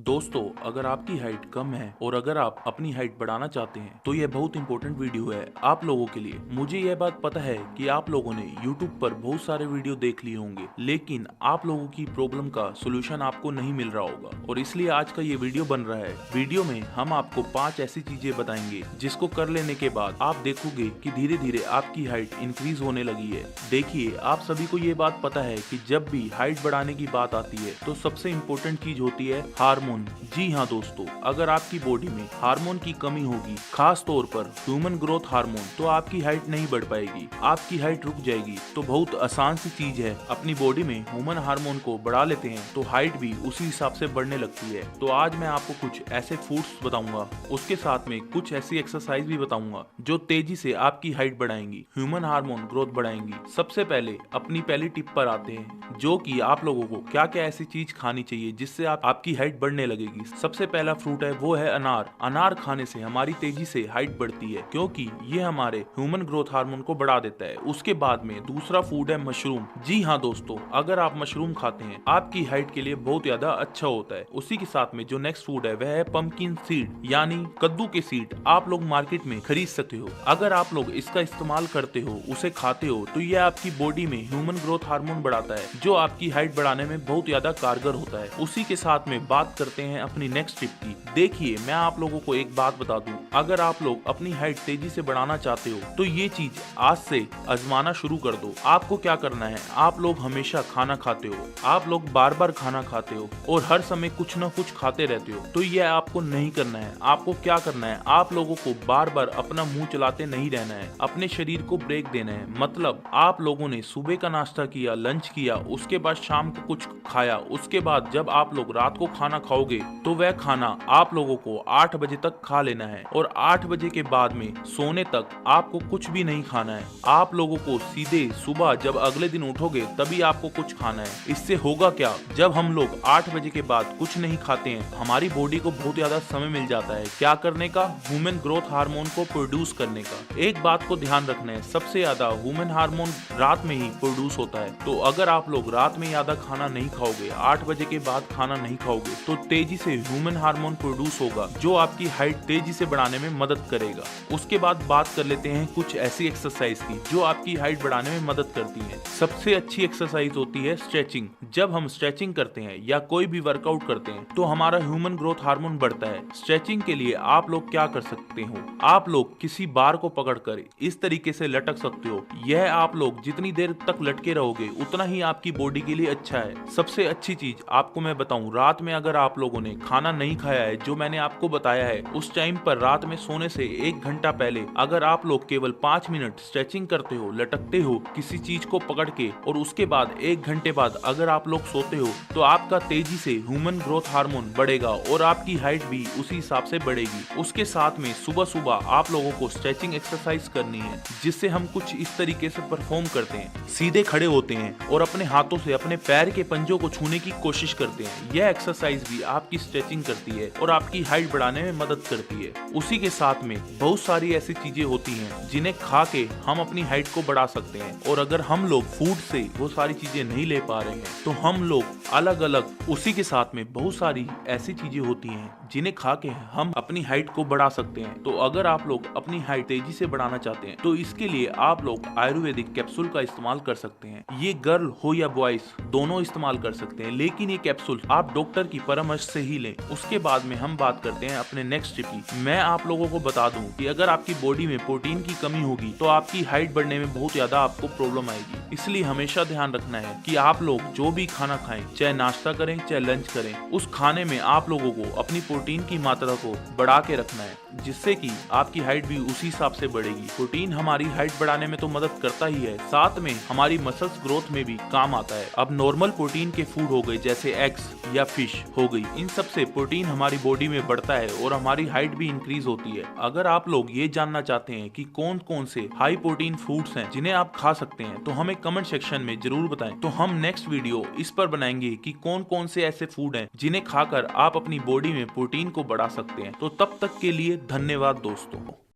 दोस्तों, अगर आपकी हाइट कम है और अगर आप अपनी हाइट बढ़ाना चाहते हैं तो यह बहुत इंपॉर्टेंट वीडियो है आप लोगों के लिए। मुझे यह बात पता है कि आप लोगों ने YouTube पर बहुत सारे वीडियो देख लिए होंगे, लेकिन आप लोगों की प्रॉब्लम का सोल्यूशन आपको नहीं मिल रहा होगा और इसलिए आज का ये वीडियो बन रहा है। वीडियो में हम आपको 5 ऐसी चीजें बताएंगे जिसको कर लेने के बाद आप देखोगे कि धीरे धीरे आपकी हाइट इंक्रीज होने लगी है। देखिए, आप सभी को ये बात पता है कि जब भी हाइट बढ़ाने की बात आती है तो सबसे इम्पोर्टेंट चीज होती है हार्मोन। जी हाँ दोस्तों, अगर आपकी बॉडी में हार्मोन की कमी होगी, खास तौर पर ह्यूमन ग्रोथ हार्मोन, तो आपकी हाइट नहीं बढ़ पाएगी, आपकी हाइट रुक जाएगी। तो बहुत आसान सी चीज है, अपनी बॉडी में ह्यूमन हार्मोन को बढ़ा लेते हैं तो हाइट भी उसी हिसाब से बढ़ने लगती है। तो आज मैं आपको कुछ ऐसे फूड्स बताऊंगा, उसके साथ में कुछ ऐसी एक्सरसाइज भी बताऊंगा जो तेजी से आपकी हाइट बढ़ाएंगी, ह्यूमन हार्मोन ग्रोथ बढ़ाएंगी। सबसे पहले अपनी पहली टिप पर आते हैं, जो कि आप लोगों को क्या क्या ऐसी चीज खानी चाहिए जिससे आपकी हाइट बढ़ने लगेगी। सबसे पहला फ्रूट है वो है अनार। अनार खाने से हमारी तेजी से हाइट बढ़ती है क्योंकि ये हमारे ह्यूमन ग्रोथ हार्मोन को बढ़ा देता है। उसके बाद में दूसरा फूड है मशरूम। जी हाँ दोस्तों, अगर आप मशरूम खाते हैं आपकी हाइट के लिए बहुत ज्यादा अच्छा होता है। उसी के साथ में जो नेक्स्ट फूड है वह है पंपकिन सीड, यानी कद्दू के सीड। आप लोग मार्केट में खरीद सकते हो। अगर आप लोग इसका इस्तेमाल करते हो, उसे खाते हो, तो ये आपकी बॉडी में ह्यूमन ग्रोथ हार्मोन बढ़ाता है जो आपकी हाइट बढ़ाने में बहुत ज्यादा कारगर होता है। उसी के साथ में बात करते हैं अपनी नेक्स्ट टिप की। देखिए, मैं आप लोगों को एक बात बता दूं, अगर आप लोग अपनी हाइट तेजी से बढ़ाना चाहते हो तो ये चीज आज से आजमाना शुरू कर दो। आपको क्या करना है, आप लोग हमेशा खाना खाते हो, आप लोग बार बार खाना खाते हो और हर समय कुछ न कुछ खाते रहते हो, तो ये आपको नहीं करना है। आपको क्या करना है, आप लोगों को बार बार अपना मुंह चलाते नहीं रहना है, अपने शरीर को ब्रेक देना है। मतलब आप लोगों ने सुबह का नाश्ता किया, लंच किया, उसके बाद शाम को कुछ खाया, उसके बाद जब आप लोग रात को खाना खाओगे तो वह खाना आप लोगों को 8 बजे तक खा लेना है और 8 बजे के बाद में सोने तक आपको कुछ भी नहीं खाना है। आप लोगों को सीधे सुबह जब अगले दिन उठोगे तभी आपको कुछ खाना है। इससे होगा क्या, जब हम लोग 8 बजे के बाद कुछ नहीं खाते हैं, हमारी बॉडी को बहुत ज्यादा समय मिल जाता है क्या करने का, ह्यूमन ग्रोथ हार्मोन को प्रोड्यूस करने का। एक बात को ध्यान रखना है, सबसे ज्यादा ह्यूमन हार्मोन रात में ही प्रोड्यूस होता है। तो अगर आप लोग रात में ज्यादा खाना नहीं खाओगे, 8 बजे के बाद खाना नहीं खाओगे, तो तेजी से ह्यूमन हार्मोन प्रोड्यूस होगा जो आपकी हाइट तेजी से बढ़ाने में मदद करेगा। उसके बाद बात कर लेते हैं कुछ ऐसी एक्सरसाइज की जो आपकी हाइट बढ़ाने में मदद करती है। सबसे अच्छी एक्सरसाइज होती है स्ट्रेचिंग। जब हम स्ट्रेचिंग करते हैं या कोई भी वर्कआउट करते हैं तो हमारा ह्यूमन ग्रोथ हार्मोन बढ़ता है। स्ट्रेचिंग के लिए आप लोग क्या कर सकते हो, आप लोग किसी बार को पकड़कर इस तरीके से लटक सकते हो। यह आप लोग जितनी देर तक लटके रहोगे उतना ही आपकी बॉडी के लिए अच्छा है। सबसे अच्छी चीज आपको मैं बताऊं, रात में अगर आप लोगों ने खाना नहीं खाया है जो मैंने आपको बताया है, उस टाइम पर रात में सोने से 1 घंटा पहले अगर आप लोग केवल 5 मिनट स्ट्रेचिंग करते हो, लटकते हो किसी चीज को पकड़ के, और उसके बाद 1 घंटे बाद अगर आप लोग सोते हो, तो आपका तेजी से ह्यूमन ग्रोथ हार्मोन बढ़ेगा और आपकी हाइट भी उसी हिसाब से बढ़ेगी। उसके साथ में सुबह सुबह आप लोगों को स्ट्रेचिंग एक्सरसाइज करनी है, जिससे हम कुछ इस तरीके से परफॉर्म करते हैं। सीधे खड़े होते हैं और अपने हाथों से अपने पैर के पंजों को छूने की कोशिश करते हैं। यह एक्सरसाइज भी आपकी स्ट्रेचिंग करती है और आपकी हाइट बढ़ाने में मदद करती है। उसी के साथ में बहुत सारी ऐसी चीजें होती हैं जिन्हें खा के हम अपनी हाइट को बढ़ा सकते हैं, और अगर हम लोग फूड से वो सारी चीजें नहीं ले पा रहे हैं तो हम लोग अलग अलग, उसी के साथ में बहुत सारी ऐसी चीजें होती हैं जिन्हें खा के हम अपनी हाइट को बढ़ा सकते हैं। तो अगर आप लोग अपनी हाइट तेजी से बढ़ाना चाहते हैं तो इसके लिए आप लोग आयुर्वेदिक कैप्सूल का इस्तेमाल कर सकते हैं। ये गर्ल हो या बॉयज दोनों इस्तेमाल कर सकते हैं, लेकिन ये कैप्सूल आप डॉक्टर की परामर्श से ही लें। उसके बाद में हम बात करते हैं अपने नेक्स्ट टिप की। मैं आप लोगों को बता दूं कि अगर आपकी बॉडी में प्रोटीन की कमी होगी तो आपकी हाइट बढ़ने में बहुत ज्यादा आपको प्रॉब्लम आएगी। इसलिए हमेशा ध्यान रखना है कि आप लोग जो भी खाना खाएं, चाहे नाश्ता करें चाहे लंच करें, उस खाने में आप लोगों को अपनी प्रोटीन की मात्रा को बढ़ा के रखना है, जिससे कि आपकी हाइट भी उसी हिसाब से बढ़ेगी। प्रोटीन हमारी हाइट बढ़ाने में तो मदद करता ही है, साथ में हमारी मसल्स ग्रोथ में भी काम आता है। अब नॉर्मल प्रोटीन के फूड हो गए जैसे एग्स या फिश हो गई, इन सब से प्रोटीन हमारी बॉडी में बढ़ता है और हमारी हाइट भी इंक्रीज होती है। अगर आप लोग ये जानना चाहते हैं कि कौन कौन से हाई प्रोटीन फूड्स हैं जिन्हें आप खा सकते हैं, तो हमें कमेंट सेक्शन में जरूर बताएं। तो हम नेक्स्ट वीडियो इस पर बनाएंगे कि कौन कौन से ऐसे फूड हैं जिन्हें खाकर आप अपनी बॉडी में प्रोटीन को बढ़ा सकते हैं। तो तब तक के लिए धन्यवाद दोस्तों।